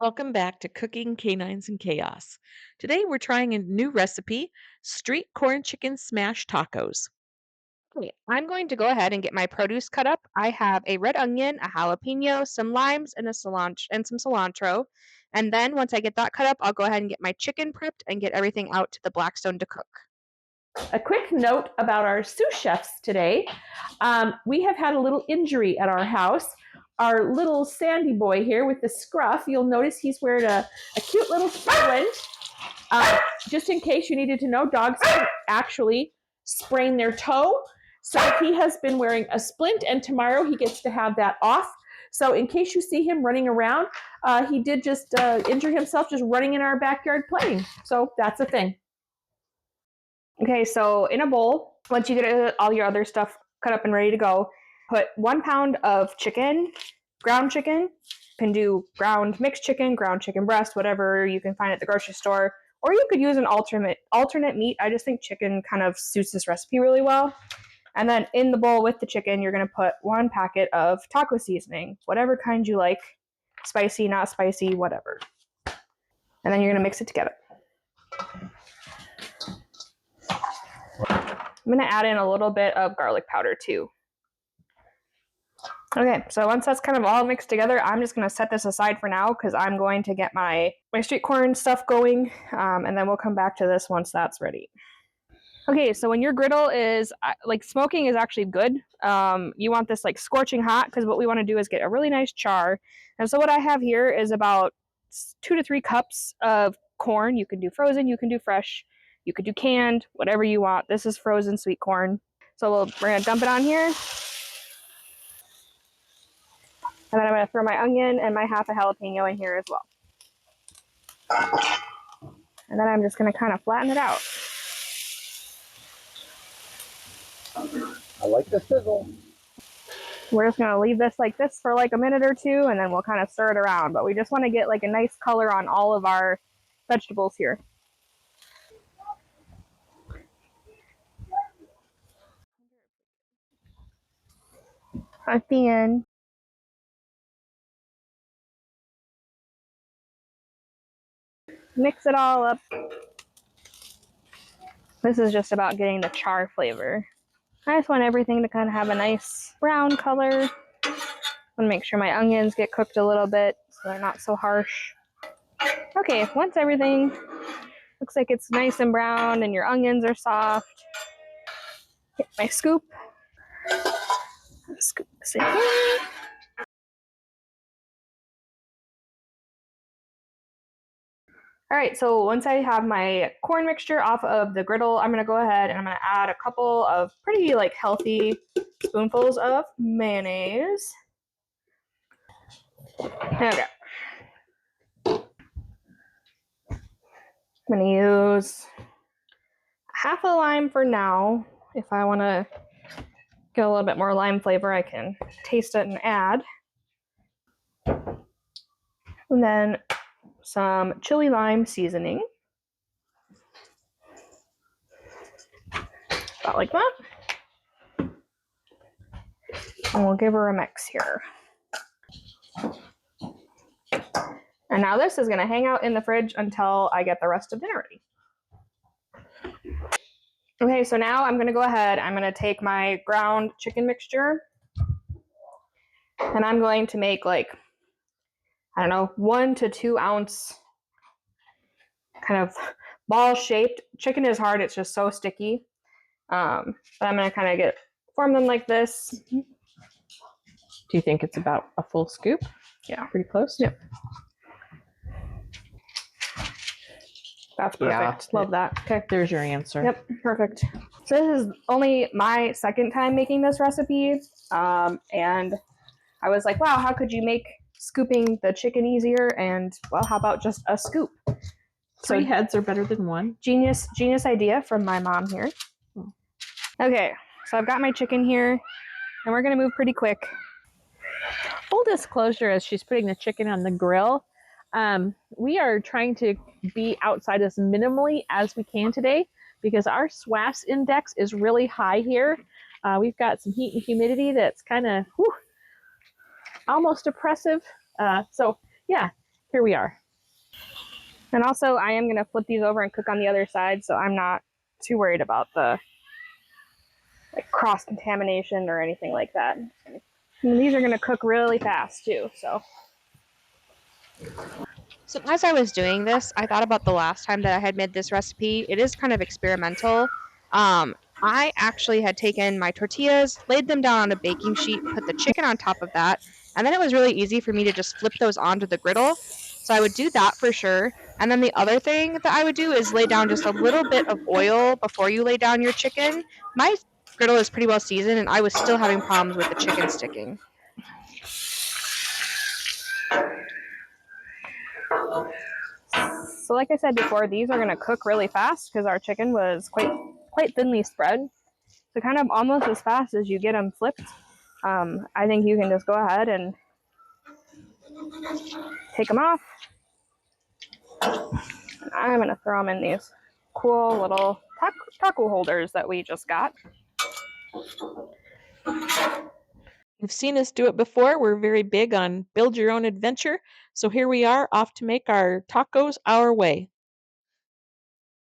Welcome back to Cooking Canines and Chaos. Today we're trying a new recipe, street corn chicken smash tacos. Okay, I'm going to go ahead and get my produce cut up. I have a red onion, a jalapeno, some limes, and some cilantro. And then once I get that cut up, I'll go ahead and get my chicken prepped and get everything out to the Blackstone to cook. A quick note about our sous chefs today. We have had a little injury at our house. Our little Sandy boy here with the scruff, you'll notice he's wearing a cute little splint. Just in case you needed to know, dogs can actually sprain their toe. So he has been wearing a splint, and tomorrow he gets to have that off. So in case you see him running around, he did just injure himself just running in our backyard playing. So that's a thing. Okay, so in a bowl, once you get all your other stuff cut up and ready to go, put 1 pound of chicken, ground chicken. You can do ground mixed chicken, ground chicken breast, whatever you can find at the grocery store. Or you could use an alternate meat. I just think chicken kind of suits this recipe really well. And then in the bowl with the chicken, you're going to put 1 packet of taco seasoning, whatever kind you like, spicy, not spicy, whatever. And then you're going to mix it together. I'm going to add in a little bit of garlic powder too. Okay, so once that's kind of all mixed together, I'm just going to set this aside for now because I'm going to get my street corn stuff going, and then we'll come back to this once that's ready. Okay, so when your griddle is, smoking is actually good. You want this like scorching hot because what we want to do is get a really nice char. And so what I have here is about 2 to 3 cups of corn. You can do frozen, you can do fresh, you could do canned, whatever you want. This is frozen sweet corn. So we're going to dump it on here. And then I'm going to throw my onion and my half a jalapeno in here as well. And then I'm just going to kind of flatten it out. I like the sizzle. We're just going to leave this like this for like a minute or two, and then we'll kind of stir it around. But we just want to get like a nice color on all of our vegetables here. At the end, mix it all up. This is just about getting the char flavor. I just want everything to kind of have a nice brown color. I want to make sure my onions get cooked a little bit so they're not so harsh. Okay, once everything looks like it's nice and brown and your onions are soft, get my scoop. Scoop this in here. All right, so once I have my corn mixture off of the griddle, I'm gonna go ahead and I'm gonna add a couple of pretty like healthy spoonfuls of mayonnaise. Okay. I'm gonna use half a lime for now. If I wanna get a little bit more lime flavor, I can taste it and add. And then some chili lime seasoning. About like that. And we'll give her a mix here. And now this is gonna hang out in the fridge until I get the rest of dinner ready. Okay, so now I'm gonna go ahead, I'm gonna take my ground chicken mixture and I'm going to make like, I don't know, 1 to 2 ounce kind of ball shaped. Chicken is hard, it's just so sticky. But I'm gonna kind of form them like this. Do you think it's about a full scoop? Yeah. Pretty close? Yep. That's perfect. Love that. Okay. There's your answer. Yep, perfect. So this is only my second time making this recipe. And I was like, wow, how could you make scooping the chicken easier? And well, how about just a scoop? So 3 heads are better than 1. Genius idea from my mom here. Okay, so I've got my chicken here and we're gonna move pretty quick. Full disclosure, as she's putting the chicken on the grill, we are trying to be outside as minimally as we can today because our SWAS index is really high here. We've got some heat and humidity that's kind of almost oppressive. So yeah, here we are. And also, I am going to flip these over and cook on the other side, so I'm not too worried about the cross-contamination or anything like that. And these are going to cook really fast, too, so. So as I was doing this, I thought about the last time that I had made this recipe. It is kind of experimental. I actually had taken my tortillas, laid them down on a baking sheet, put the chicken on top of that, and then it was really easy for me to just flip those onto the griddle. So I would do that for sure. And then the other thing that I would do is lay down just a little bit of oil before you lay down your chicken. My griddle is pretty well seasoned, and I was still having problems with the chicken sticking. So like I said before, these are going to cook really fast because our chicken was quite thinly spread. So kind of almost as fast as you get them flipped, I think you can just go ahead and take them off. And I'm going to throw them in these cool little taco holders that we just got. You've seen us do it before. We're very big on build your own adventure. So here we are off to make our tacos our way.